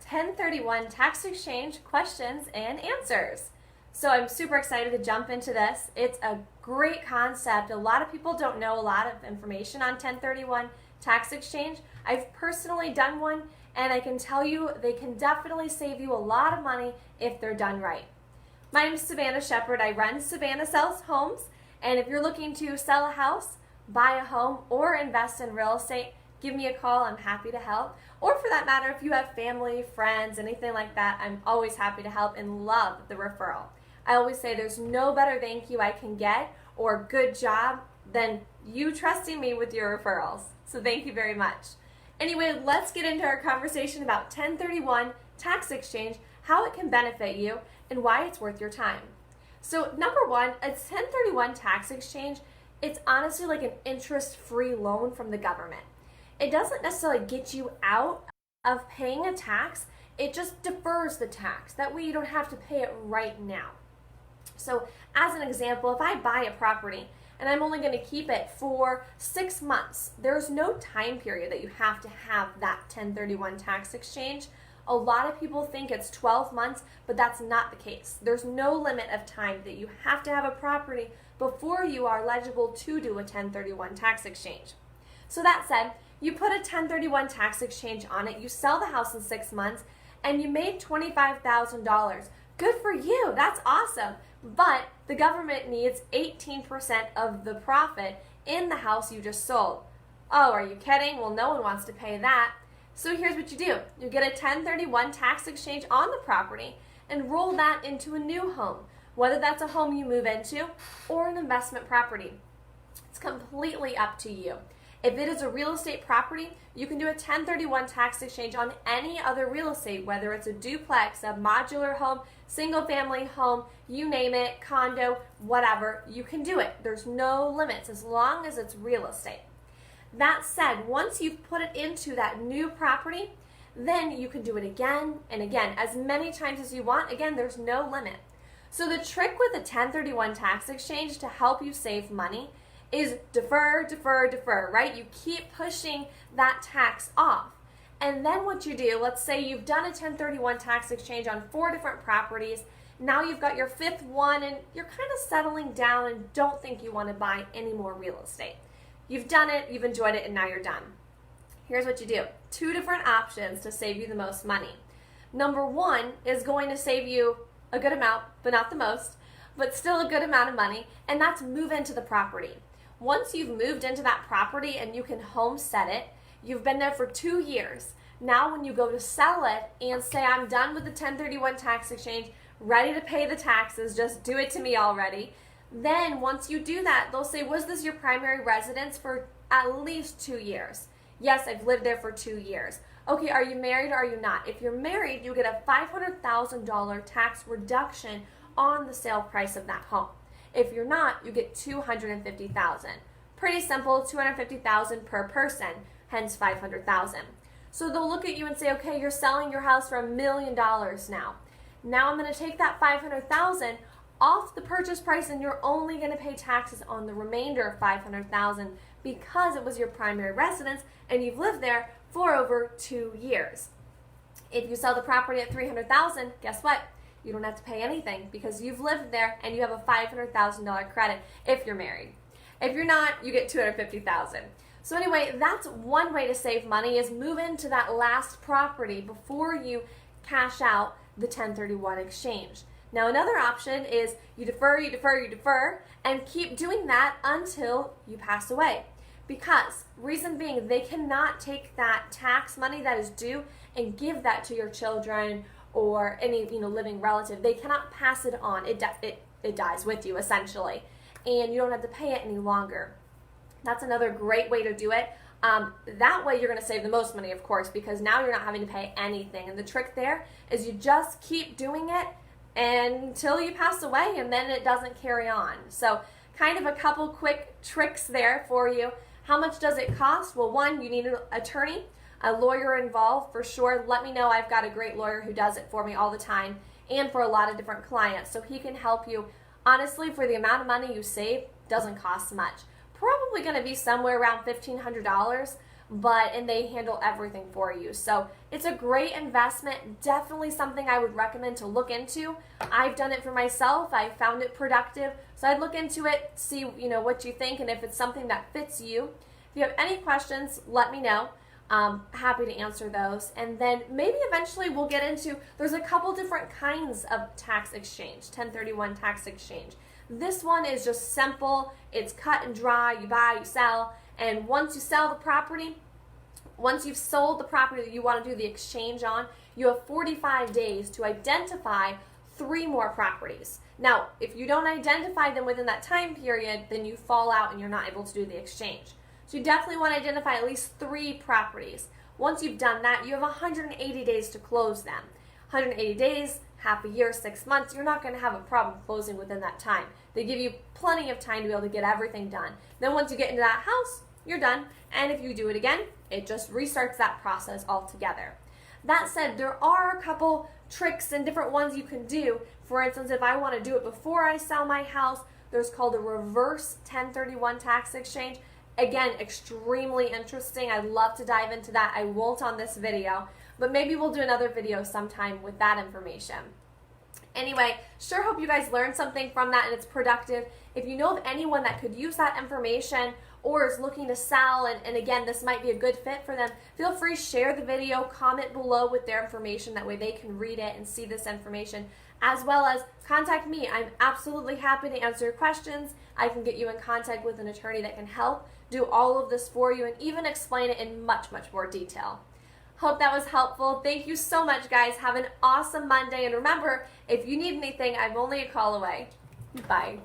1031 tax exchange questions and answers. So I'm super excited to jump into this. It's a great concept. A lot of people don't know a lot of information on 1031 tax exchange. I've personally done one, and I can tell you they can definitely save you a lot of money if they're done right. My name is Savannah Shepard. I run Savannah Sells Homes, and if you're looking to sell a house, buy a home, or invest in real estate, give me a call. I'm happy to help. Or for that matter, if you have family, friends, anything like that, I'm always happy to help and love the referral. I always say there's no better thank you I can get or good job than you trusting me with your referrals. So thank you very much. Anyway, let's get into our conversation about 1031 tax exchange, how it can benefit you, and why it's worth your time. So number one, a 1031 tax exchange, it's honestly like an interest-free loan from the government. It doesn't necessarily get you out of paying a tax, it just defers the tax. That way you don't have to pay it right now. So as an example, if I buy a property and I'm only going to keep it for 6 months, there's no time period that you have to have that 1031 tax exchange. A lot of people think it's 12 months, but that's not the case. There's no limit of time that you have to have a property before you are eligible to do a 1031 tax exchange. So that said, you put a 1031 tax exchange on it, you sell the house in 6 months, and you made $25,000. Good for you, that's awesome. But the government needs 18% of the profit in the house you just sold. Oh, are you kidding? Well, no one wants to pay that. So here's what you do. You get a 1031 tax exchange on the property and roll that into a new home, whether that's a home you move into or an investment property. It's completely up to you. If it is a real estate property, you can do a 1031 tax exchange on any other real estate, whether it's a duplex, a modular home, single family home, you name it, condo, whatever, you can do it. There's no limits as long as it's real estate. That said, once you've put it into that new property, then you can do it again and again, as many times as you want. Again, there's no limit. So the trick with a 1031 tax exchange to help you save money is defer, defer, defer, right? You keep pushing that tax off. And then what you do, let's say you've done a 1031 tax exchange on 4 different properties. Now you've got your 5th one and you're kind of settling down and don't think you want to buy any more real estate. You've done it, you've enjoyed it, and now you're done. Here's what you do. 2 different options to save you the most money. Number one is going to save you a good amount, but not the most, but still a good amount of money, and that's move into the property. Once you've moved into that property and you can homestead it, you've been there for 2 years. Now when you go to sell it and say, I'm done with the 1031 tax exchange, ready to pay the taxes, just do it to me already. Then once you do that, they'll say, was this your primary residence for at least 2 years? Yes, I've lived there for 2 years. Okay, are you married or are you not? If you're married, you get a $500,000 tax reduction on the sale price of that home. If you're not, you get $250,000. Pretty simple, $250,000 per person, hence $500,000. So they'll look at you and say, okay, you're selling your house for $1 million now. Now I'm going to take that $500,000 off the purchase price and you're only going to pay taxes on the remainder of $500,000 because it was your primary residence and you've lived there for over 2 years. If you sell the property at $300,000, guess what? You don't have to pay anything because you've lived there and you have a $500,000 credit if you're married. If you're not, you get $250,000. So anyway, that's one way to save money is move into that last property before you cash out the 1031 exchange. Now another option is you defer, you defer, you defer, and keep doing that until you pass away. Because, reason being, they cannot take that tax money that is due and give that to your children or any living relative. They cannot pass it on. It dies with you essentially, and you don't have to pay it any longer. That's another great way to do it. That way you're going to save the most money, of course, because now you're not having to pay anything. And the trick there is you just keep doing it until you pass away, and then it doesn't carry on. So kind of a couple quick tricks there for you. How much does it cost? Well, one, you need an attorney, a lawyer involved for sure. Let me know. I've got a great lawyer who does it for me all the time and for a lot of different clients, so he can help you. Honestly, for the amount of money you save, doesn't cost much. Probably going to be somewhere around $1,500, and they handle everything for you. So it's a great investment, definitely something I would recommend to look into. I've done it for myself. I found it productive. So I'd look into it, see what you think, and if it's something that fits you. If you have any questions, let me know. Happy to answer those. And then maybe eventually we'll get into, there's a couple different kinds of tax exchange, 1031 tax exchange. This one is just simple. It's cut and dry. You buy, you sell, and once you sell the property, once you've sold the property that you want to do the exchange on, you have 45 days to identify 3 more properties. Now, if you don't identify them within that time period, then you fall out and you're not able to do the exchange. So you definitely want to identify at least 3 properties. Once you've done that, you have 180 days to close them. 180 days, half a year, 6 months, you're not going to have a problem closing within that time. They give you plenty of time to be able to get everything done. Then once you get into that house, you're done. And if you do it again, it just restarts that process altogether. That said, there are a couple tricks and different ones you can do. For instance, if I want to do it before I sell my house, there's called a reverse 1031 tax exchange. Again, extremely interesting. I'd love to dive into that. I won't on this video, but maybe we'll do another video sometime with that information. Anyway, sure hope you guys learned something from that and it's productive. If you know of anyone that could use that information or is looking to sell, and again, this might be a good fit for them, feel free to share the video, comment below with their information. That way they can read it and see this information, as well as contact me. I'm absolutely happy to answer your questions. I can get you in contact with an attorney that can help do all of this for you and even explain it in much, much more detail. Hope that was helpful. Thank you so much, guys. Have an awesome Monday. And remember, if you need anything, I'm only a call away. Bye.